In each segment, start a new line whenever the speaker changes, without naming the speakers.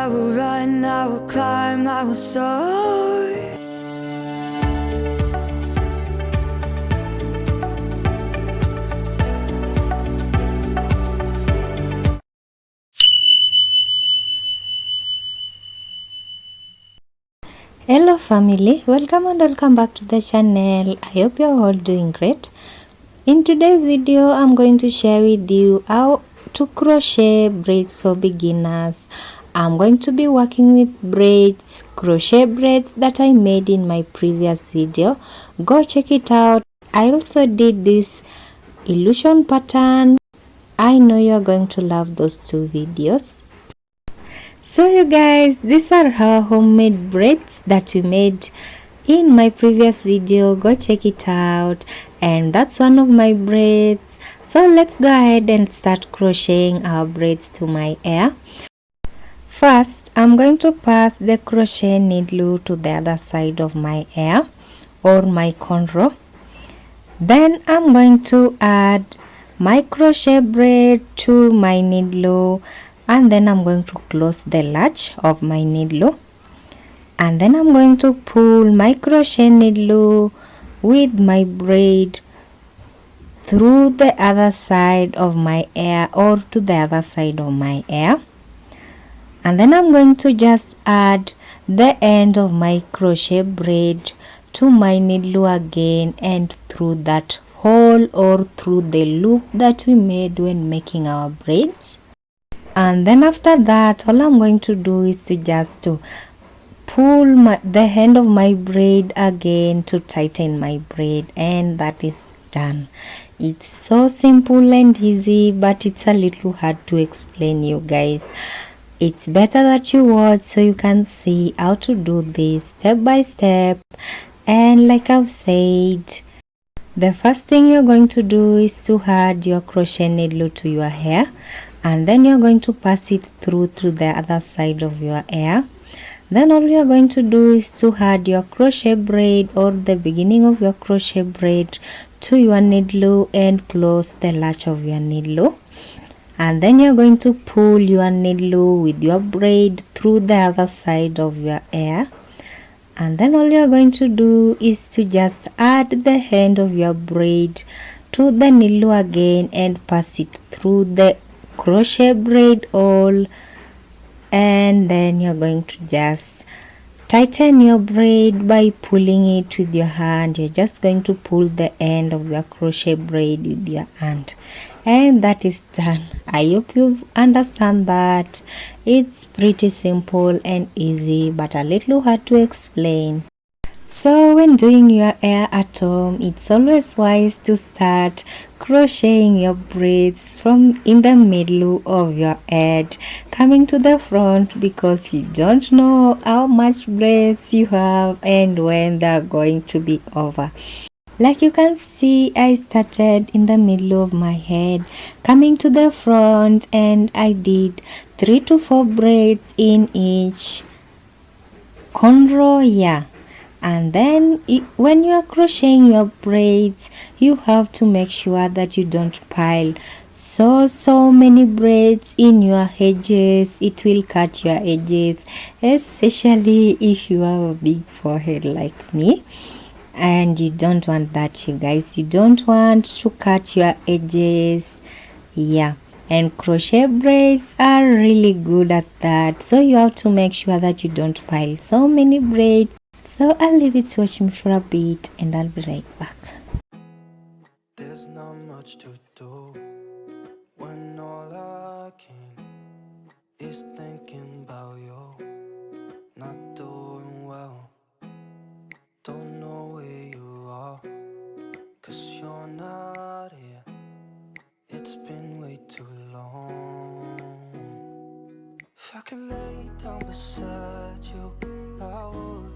I will run, I will climb, I will soar.
Hello family, welcome and welcome back to the channel. I hope you're all doing great. In today's video, I'm going to share with you how to crochet braids for beginners. I'm going to be working with braids, crochet braids that I made in my previous video. Go check it out. I also did this illusion pattern. I know you're going to love those two videos. So you guys, these are our homemade braids that we made in my previous video. Go check it out. And that's one of my braids. So let's go ahead and start crocheting our braids to my hair. First, I'm going to pass the crochet needle to the other side of my hair or my cornrow. Then I'm going to add my crochet braid to my needle, and then I'm going to close the latch of my needle, and then I'm going to pull my crochet needle with my braid through the other side of my hair or to the other side of my hair, and then I'm going to just add the end of my crochet braid to my needle again and through that hole or through the loop that we made when making our braids. And then after that, all I'm going to do is to just pull the end of my braid again to tighten my braid, and that is done. It's so simple and easy, but it's a little hard to explain, you guys. It's better that you watch so you can see how to do this step by step. And like I've said, the first thing you're going to do is to add your crochet needle to your hair, and then you're going to pass it through to the other side of your hair. Then all you're going to do is to add your crochet braid or the beginning of your crochet braid to your needle and close the latch of your needle. And then you're going to pull your needle with your braid through the other side of your hair. And then all you're going to do is to just add the end of your braid to the needle again and pass it through the crochet braid hole, and then you're going to just tighten your braid by pulling it with your hand. You're just going to pull the end of your crochet braid with your hand, and that is done. I hope you understand that. It's pretty simple and easy, but a little hard to explain. So when doing your hair at home, it's always wise to start crocheting your braids from in the middle of your head coming to the front, because you don't know how much braids you have and when they're going to be over. Like you can see, I started in the middle of my head coming to the front, and I did 3 to 4 braids in each cornrow here. And then when you are crocheting your braids, you have to make sure that you don't pile so many braids in your edges. It will cut your edges, especially if you have a big forehead like me, and you don't want that, you guys. You don't want to cut your edges. Yeah, and crochet braids are really good at that, so you have to make sure that you don't pile so many braids. So I'll leave it to watch me for a bit and I'll be right back.
There's not much to do when all I can is thinking about you. Not doing well, don't know where you are, 'cause you're not here. It's been way too long. If I could lay down beside you, I would.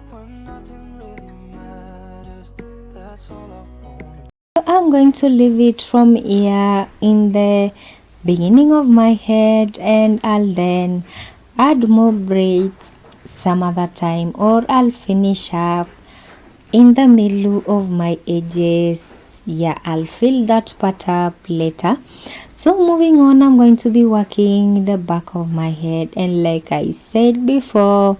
When nothing really matters, that's all I want.
So I'm going to leave it from here in the beginning of my head, and I'll then add more braids some other time, or I'll finish up in the middle of my edges yeah, I'll fill that part up later. So moving on, I'm going to be working the back of my head, and like I said before,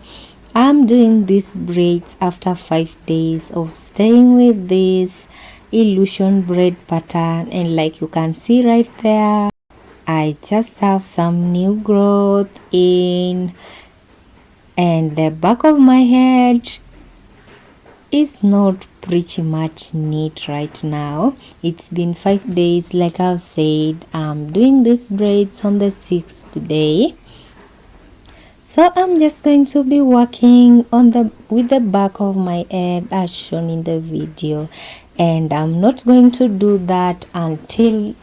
I'm doing these braids after 5 days of staying with this illusion braid pattern, and like you can see right there, I just have some new growth in, and the back of my head is not pretty much neat right now. It's been 5 days, like I've said. I'm doing these braids on the 6th day, so I'm just going to be working on with the back of my head as shown in the video, and I'm not going to do that until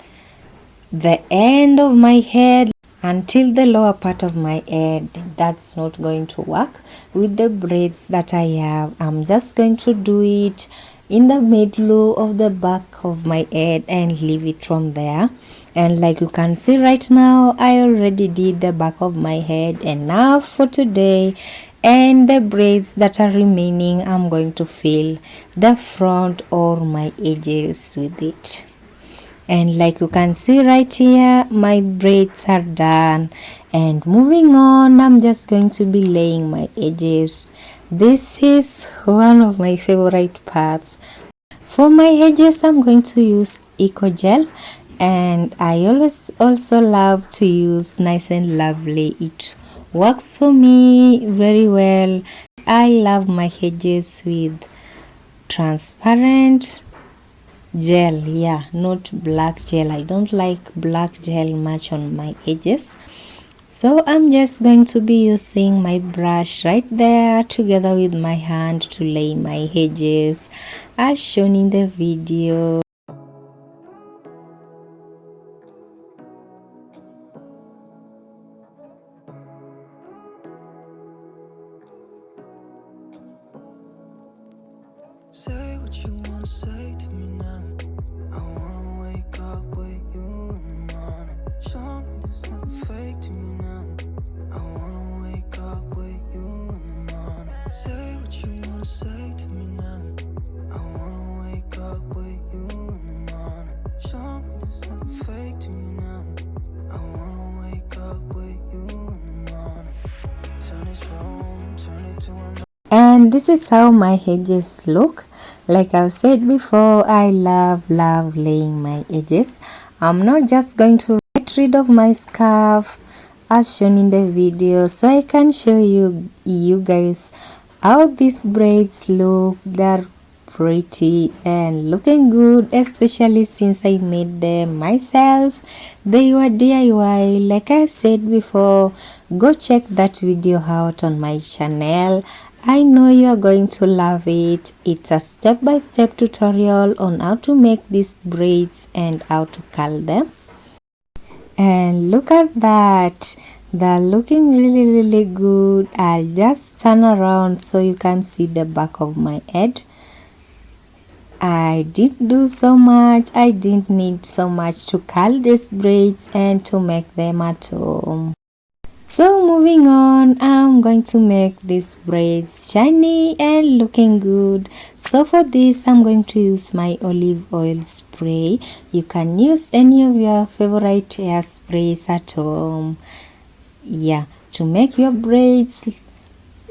the end of my head, until the lower part of my head. That's not going to work with the braids that I have. I'm just going to do it in the middle of the back of my head and leave it from there. And like you can see right now, I already did the back of my head, and now for today and the braids that are remaining, I'm going to fill the front or my edges with it. And like you can see right here, my braids are done, and moving on, I'm just going to be laying my edges. This is one of my favorite parts. For my edges, I'm going to use Eco Gel, and I always also love to use Nice and Lovely. It works for me very well. I love my edges with transparent gel, yeah, not black gel. I don't like black gel much on my edges, so I'm just going to be using my brush right there together with my hand to lay my edges as shown in the video.
Say what you wanna say to me now. I wanna wake up with you in the morning. Show me there's nothing fake to me now. I wanna wake up with you in the morning. Say what you wanna say to me now. I wanna wake up with you in the morning. Show me there's nothing fake to me now. I wanna wake up with you in the morning. Turn this room, turn it to an.
And this is how my edges look. Like I've said before, I love laying my edges. I'm not just going to get rid of my scarf as shown in the video, so I can show you guys how these braids look. They're pretty and looking good, especially since I made them myself. They were DIY. Like I said before, go check that video out on my channel. I know you are going to love it. It's a step-by-step tutorial on how to make these braids and how to curl them. And look at that, they're looking really good. I'll just turn around so you can see the back of my head. I didn't do so much. I didn't need so much to curl these braids and to make them at home. So moving on, I'm going to make these braids shiny and looking good. So for this, I'm going to use my olive oil spray. You can use any of your favorite hairsprays at home, yeah, to make your braids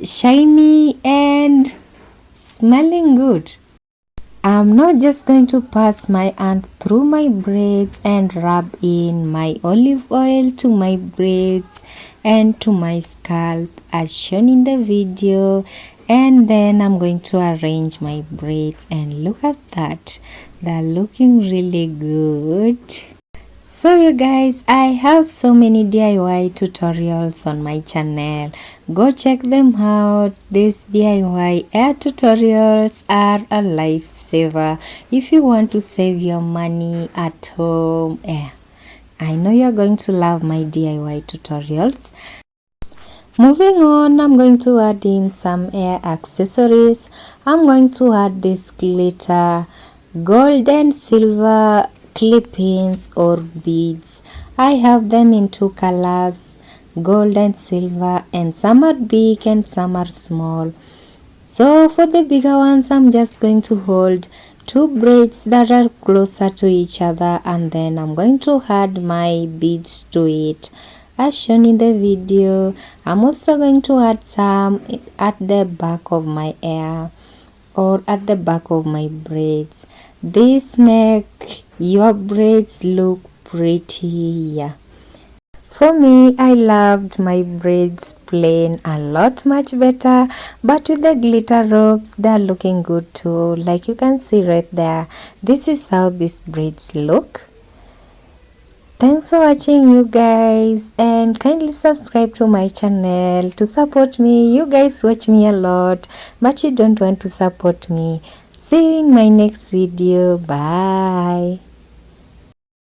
shiny and smelling good. I'm not just going to pass my hand through my braids and rub in my olive oil to my braids and to my scalp as shown in the video, and then I'm going to arrange my braids, and look at that, they're looking really good. So you guys, I have so many DIY tutorials on my channel. Go check them out. These DIY hair tutorials are a lifesaver if you want to save your money at home. I know you're going to love my DIY tutorials. Moving on, I'm going to add in some hair accessories. I'm going to add this glitter, gold and silver clip-ins or beads. I have them in 2 colors, gold and silver, and some are big and some are small. So for the bigger ones, I'm just going to hold 2 braids that are closer to each other, and then I'm going to add my beads to it as shown in the video. I'm also going to add some at the back of my hair or at the back of my braids. This make your braids look prettier. For me, I loved my braids plain a lot much better, but with the glitter ropes, they're looking good too. Like you can see right there, this is how these braids look. Thanks for watching, you guys, and kindly subscribe to my channel to support me. You guys watch me a lot, but you don't want to support me. See you in my next video. Bye.